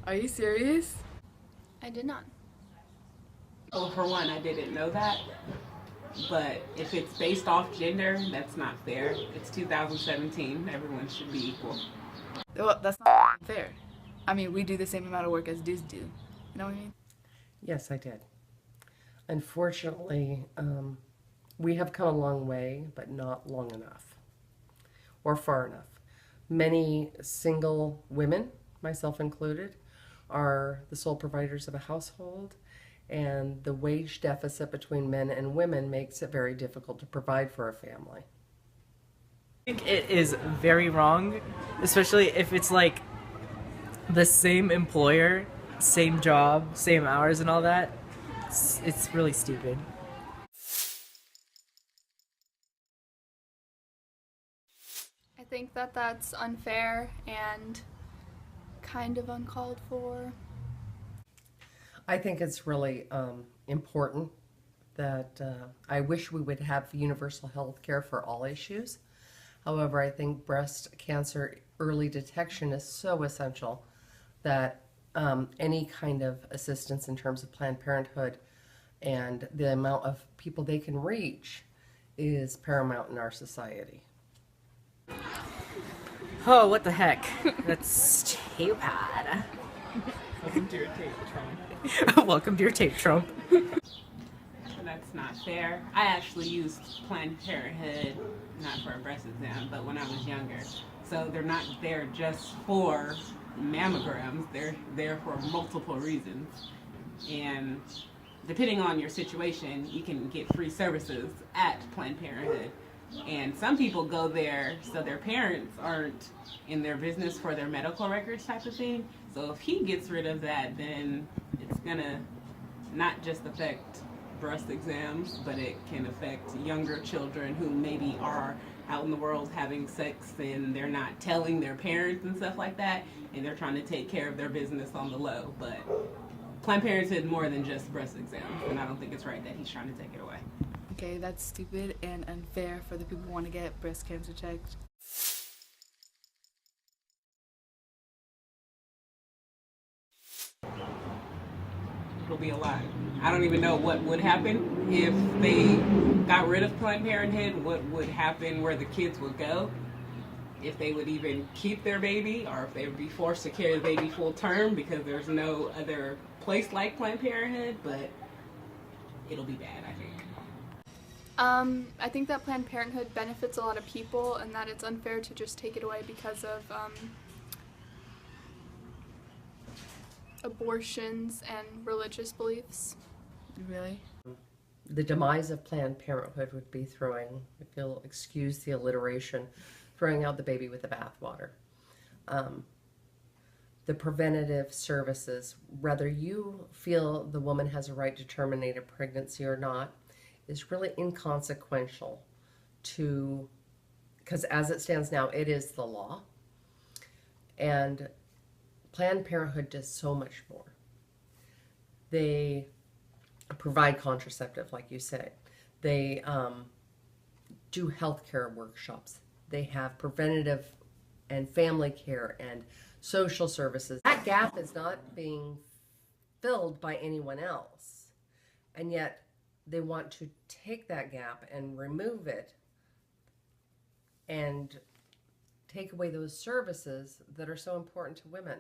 Are you serious? I did not. Well, for one, I didn't know that. But if it's based off gender, that's not fair. It's 2017. Everyone should be equal. Well, that's not fair. I mean, we do the same amount of work as dudes do. You know what I mean? Yes, I did. Unfortunately, we have come a long way, but not long enough or far enough. Many single women, myself included, are the sole providers of a household, and the wage deficit between men and women makes it very difficult to provide for a family. I think it is very wrong, especially if it's like the same employer, same job, same hours and all that. It's really stupid. I think that that's unfair and kind of uncalled for. I think it's really important that I wish we would have universal health care for all issues. However, I think breast cancer early detection is so essential that any kind of assistance in terms of Planned Parenthood and the amount of people they can reach is paramount in our society. Oh, what the heck? That's too bad. Welcome to your tape, Trump. Welcome to your tape, Trump. That's not fair. I actually used Planned Parenthood, not for a breast exam, but when I was younger. So they're not there just for mammograms. They're there for multiple reasons. And depending on your situation, you can get free services at Planned Parenthood. And some people go there so their parents aren't in their business for their medical records type of thing. So if he gets rid of that, then it's gonna not just affect breast exams, but it can affect younger children who maybe are out in the world having sex and they're not telling their parents and stuff like that, and they're trying to take care of their business on the low. But Planned Parenthood more than just breast exams, and I don't think it's right that he's trying to take it away. Okay, that's stupid and unfair for the people who want to get breast cancer checked. It'll be a lot. I don't even know what would happen if they got rid of Planned Parenthood, what would happen where the kids would go, if they would even keep their baby, or if they would be forced to carry the baby full term because there's no other place like Planned Parenthood, but it'll be bad, I think. I think that Planned Parenthood benefits a lot of people and that it's unfair to just take it away because of abortions and religious beliefs. Really? The demise of Planned Parenthood would be throwing, if you'll excuse the alliteration, throwing out the baby with the bathwater. The preventative services, whether you feel the woman has a right to terminate a pregnancy or not, is really inconsequential to, because as it stands now, it is the law. And Planned Parenthood does so much more. They provide contraceptive, like you said. They do healthcare workshops. They have preventative and family care and social services. That gap is not being filled by anyone else. And yet they want to take that gap and remove it and take away those services that are so important to women.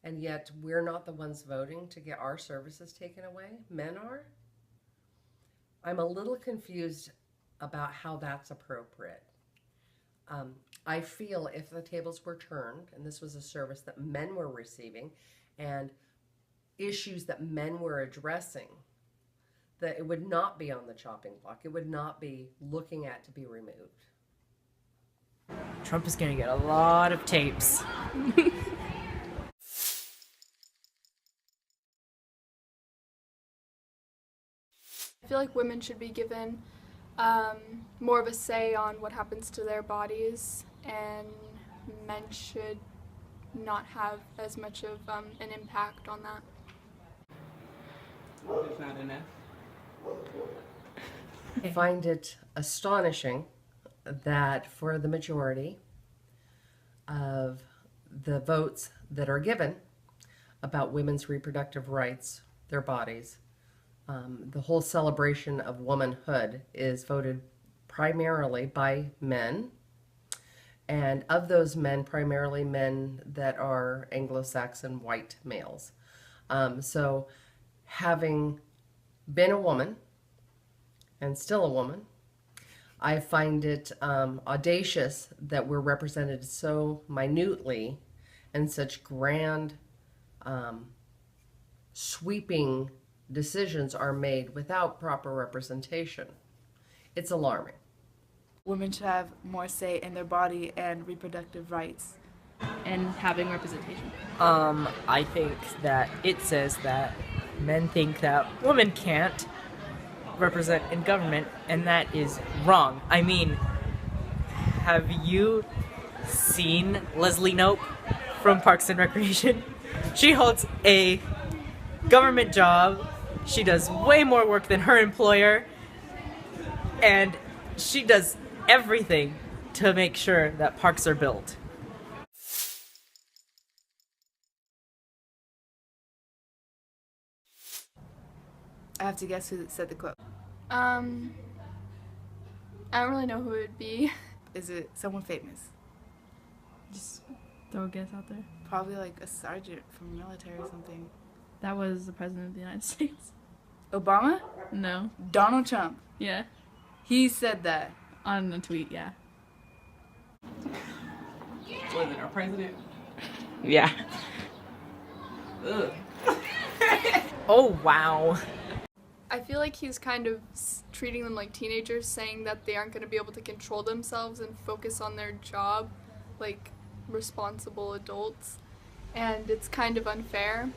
And yet we're not the ones voting to get our services taken away. Men are. I'm a little confused about how that's appropriate. I feel if the tables were turned and this was a service that men were receiving and issues that men were addressing, that it would not be on the chopping block. It would not be looking at to be removed. Trump is gonna get a lot of tapes. I feel like women should be given more of a say on what happens to their bodies, and men should not have as much of an impact on that. It's not enough. I find it astonishing that for the majority of the votes that are given, about women's reproductive rights, their bodies. The whole celebration of womanhood is voted primarily by men. And of those men, primarily men that are Anglo-Saxon white males. So having been a woman, and still a woman, I find it audacious that we're represented so minutely and such grand, sweeping decisions are made without proper representation. It's alarming. Women should have more say in their body and reproductive rights. And having representation. I think that it says that men think that women can't represent in government, and that is wrong. I mean, have you seen Leslie Knope from Parks and Recreation? She holds a government job. She does way more work than her employer, and she does everything to make sure that parks are built. I have to guess who said the quote. I don't really know who it would be. Is it someone famous? Just throw a guess out there. Probably like a sergeant from the military or something. That was the president of the United States. Obama? No. Donald Trump. Yeah. He said that. On a tweet, yeah. Was it our president? Yeah. Ugh. Oh, wow. I feel like he's kind of treating them like teenagers, saying that they aren't going to be able to control themselves and focus on their job like responsible adults. And it's kind of unfair.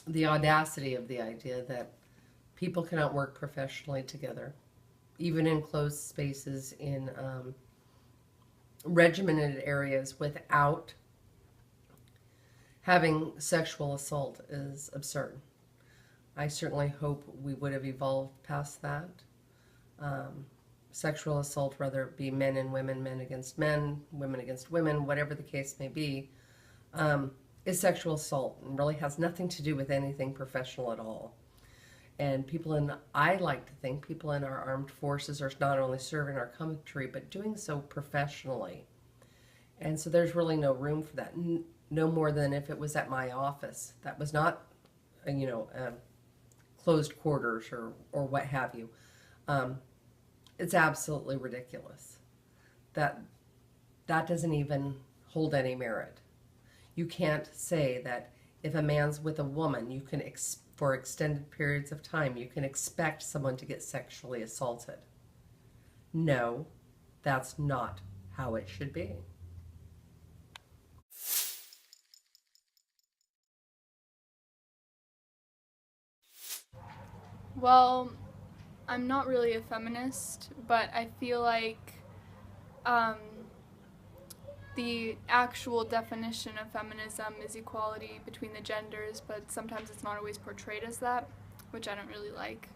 The audacity of the idea that people cannot work professionally together, even in closed spaces, in regimented areas, without having sexual assault is absurd. I certainly hope we would have evolved past that. Sexual assault, whether it be men and women, men against men, women against women, whatever the case may be, is sexual assault and really has nothing to do with anything professional at all. And I like to think people in our armed forces are not only serving our country, but doing so professionally. And so there's really no room for that. No more than if it was at my office. That was not, closed quarters or what have you. It's absolutely ridiculous. That doesn't even hold any merit. You can't say that if a man's with a woman, you can for extended periods of time, you can expect someone to get sexually assaulted. No, that's not how it should be. Well, I'm not really a feminist, but I feel like the actual definition of feminism is equality between the genders, but sometimes it's not always portrayed as that, which I don't really like.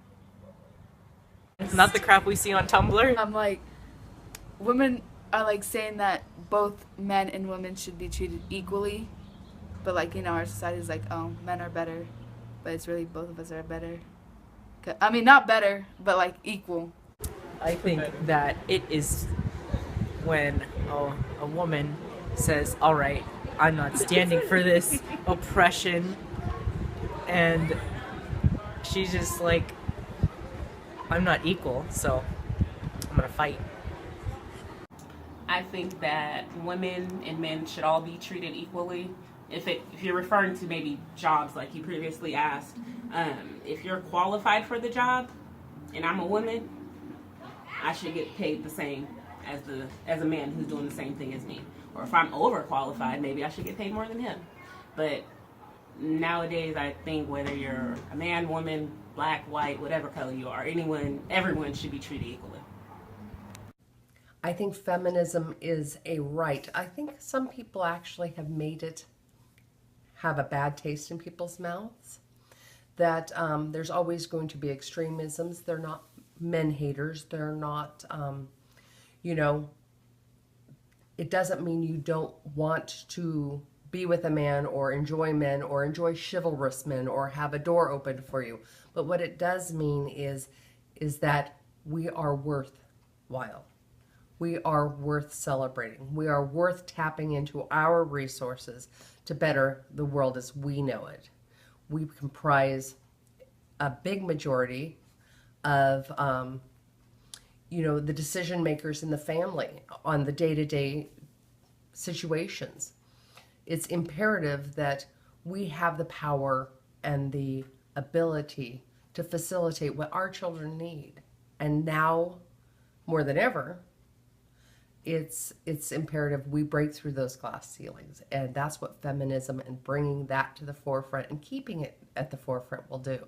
Not the crap we see on Tumblr. I'm like, women are like saying that both men and women should be treated equally, but like, our society is like, oh, men are better, but it's really both of us are better. I mean, not better, but like equal. I think that it is when a woman says, all right, I'm not standing for this oppression, and she's just like, I'm not equal, so I'm gonna fight. I think that women and men should all be treated equally. If you're referring to maybe jobs like you previously asked, if you're qualified for the job and I'm a woman, I should get paid the same as a man who's doing the same thing as me. Or if I'm overqualified, maybe I should get paid more than him. But nowadays, I think whether you're a man, woman, black, white, whatever color you are, everyone should be treated equally. I think feminism is a right. I think some people actually have made it have a bad taste in people's mouths. That there's always going to be extremisms. They're not men haters. They're not, it doesn't mean you don't want to be with a man or enjoy chivalrous men or have a door opened for you. But what it does mean is that we are worthwhile. We are worth celebrating. We are worth tapping into our resources to better the world as we know it. We comprise a big majority of, the decision makers in the family on the day-to-day situations. It's imperative that we have the power and the ability to facilitate what our children need. And now, more than ever, it's imperative we break through those glass ceilings. And that's what feminism and bringing that to the forefront and keeping it at the forefront will do.